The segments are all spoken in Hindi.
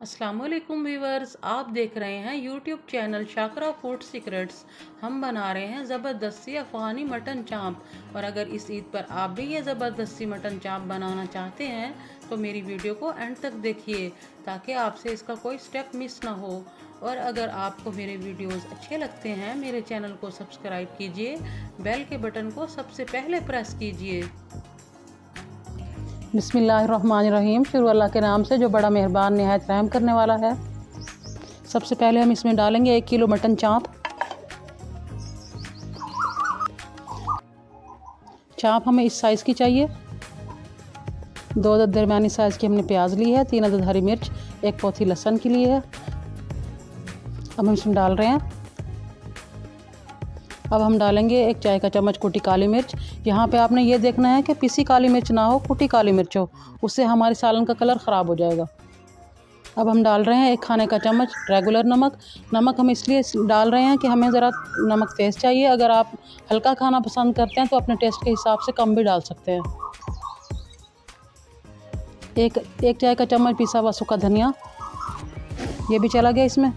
अस्सलामुअलैकुम व्यूवर्स, आप देख रहे हैं YouTube channel Shakra food secrets. हम बना रहे हैं ज़बरदस्ती अफ़गानी मटन चाँप। और अगर इस ईद पर आप भी ये ज़बरदस्ती मटन चाँप बनाना चाहते हैं तो मेरी वीडियो को एंड तक देखिए ताकि आपसे इसका कोई स्टेप मिस ना हो। और अगर आपको मेरे वीडियोस अच्छे लगते हैं मेरे चैनल को सब्सक्राइब कीजिए, बेल के बटन को सबसे पहले प्रेस कीजिए। बिस्मिल्लाहिर्रहमानिर्रहीम। शुरू अल्लाह के नाम से जो बड़ा मेहरबान निहायत रहम करने वाला है। सबसे पहले हम इसमें डालेंगे 1 किलो मटन चाँप। चाँप हमें इस साइज़ की चाहिए। 2 अदद दरमियानी साइज़ की हमने प्याज ली है, 3 अदद हरी मिर्च, 1 पौथी लहसुन की ली है। अब हम इसमें डाल रहे हैं। अब हम डालेंगे 1 चाय का चम्मच कुटी काली मिर्च। यहाँ पे आपने ये देखना है कि पिसी काली मिर्च ना हो, कुटी काली मिर्च हो, उससे हमारे सालन का कलर ख़राब हो जाएगा। अब हम डाल रहे हैं 1 खाने का चम्मच रेगुलर नमक। नमक हम इसलिए डाल रहे हैं कि हमें ज़रा नमक तेज़ चाहिए। अगर आप हल्का खाना पसंद करते हैं तो अपने टेस्ट के हिसाब से कम भी डाल सकते हैं। एक चाय का चम्मच पिसा हुआ सूखा धनिया, ये भी चला गया इसमें।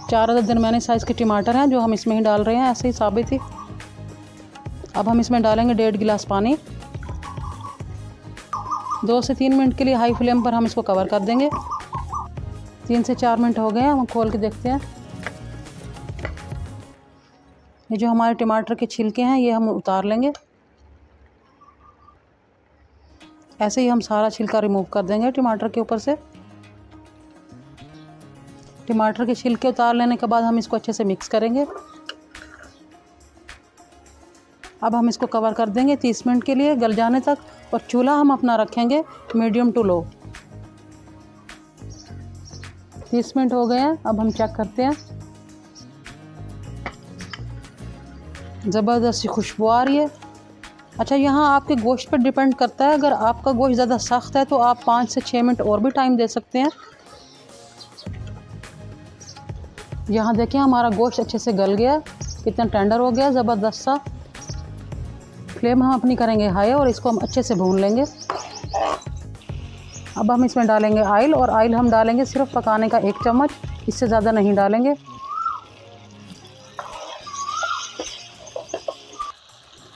4 अदद दरमियाने साइज़ के टमाटर हैं जो हम इसमें ही डाल रहे हैं, ऐसे ही साबित ही। अब हम इसमें डालेंगे 1.5 गिलास पानी। 2 से 3 मिनट के लिए हाई फ्लेम पर हम इसको कवर कर देंगे। 3 से 4 मिनट हो गए हैं, हम खोल के देखते हैं। ये जो हमारे टमाटर के छिलके हैं ये हम उतार लेंगे। ऐसे ही हम सारा छिलका रिमूव कर देंगे टमाटर के ऊपर से। टमाटर के छिलके उतार लेने के बाद हम इसको अच्छे से मिक्स करेंगे। अब हम इसको कवर कर देंगे 30 मिनट के लिए गल जाने तक, और चूल्हा हम अपना रखेंगे मीडियम टू लो। 30 मिनट हो गए हैं, अब हम चेक करते हैं। ज़बरदस्त खुशबू आ रही है। अच्छा, यहाँ आपके गोश्त पर डिपेंड करता है। अगर आपका गोश्त ज़्यादा सख्त है तो आप 5 से 6 मिनट और भी टाइम दे सकते हैं। यहाँ देखिए हमारा गोश्त अच्छे से गल गया, कितना टेंडर हो गया, ज़बरदस्त सा। फ्लेम हम अपनी करेंगे हाई और इसको हम अच्छे से भून लेंगे। अब हम इसमें डालेंगे ऑयल, और ऑयल हम डालेंगे सिर्फ पकाने का 1 चम्मच, इससे ज़्यादा नहीं डालेंगे।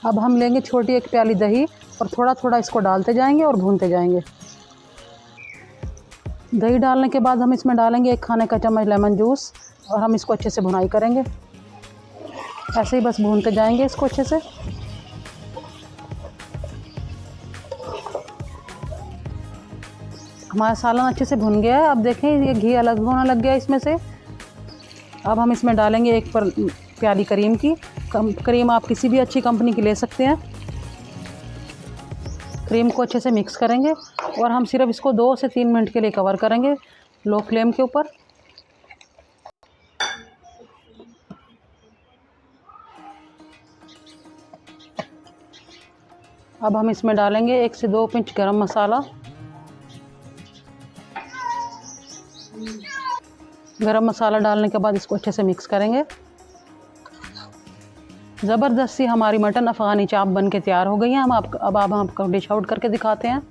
अब हम लेंगे छोटी 1 प्याली दही और थोड़ा थोड़ा इसको डालते जाएंगे और भूनते जाएंगे। दही डालने के बाद हम इसमें डालेंगे 1 खाने का चम्मच लेमन जूस, और हम इसको अच्छे से भुनाई करेंगे। ऐसे ही बस भूनते जाएंगे इसको अच्छे से। हमारा सालन अच्छे से भुन गया है। अब देखें ये घी अलग होने लग गया इसमें से। अब हम इसमें डालेंगे 1 प्याली करीम की। क्रीम आप किसी भी अच्छी कंपनी की ले सकते हैं। क्रीम को अच्छे से मिक्स करेंगे और हम सिर्फ इसको 2 से 3 मिनट के लिए कवर करेंगे लो फ्लेम के ऊपर। अब हम इसमें डालेंगे 1 से 2 पिंच गरम मसाला। गरम मसाला डालने के बाद इसको अच्छे से मिक्स करेंगे। ज़बरदस्ती हमारी मटन अफ़गानी चाँप बन के तैयार हो गई है। अब हम आपको डिश आउट करके दिखाते हैं।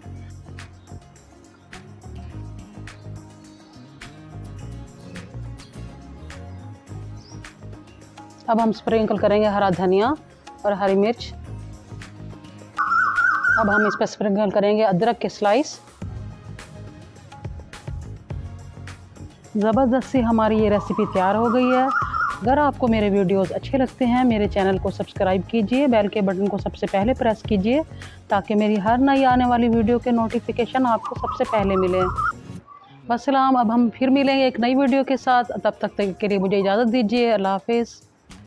अब हम स्प्रिंकल करेंगे हरा धनिया और हरी मिर्च। अब हम इस पर स्प्रिंकल करेंगे अदरक के स्लाइस। ज़बरदस्ती हमारी ये रेसिपी तैयार हो गई है। अगर आपको मेरे वीडियोस अच्छे लगते हैं मेरे चैनल को सब्सक्राइब कीजिए, बेल के बटन को सबसे पहले प्रेस कीजिए ताकि मेरी हर नई आने वाली वीडियो के नोटिफिकेशन आपको सबसे पहले मिले। वस्सलाम। अब हम फिर मिलेंगे एक नई वीडियो के साथ, तब तक के लिए मुझे इजाज़त दीजिए। अल्लाह हाफ़िज़।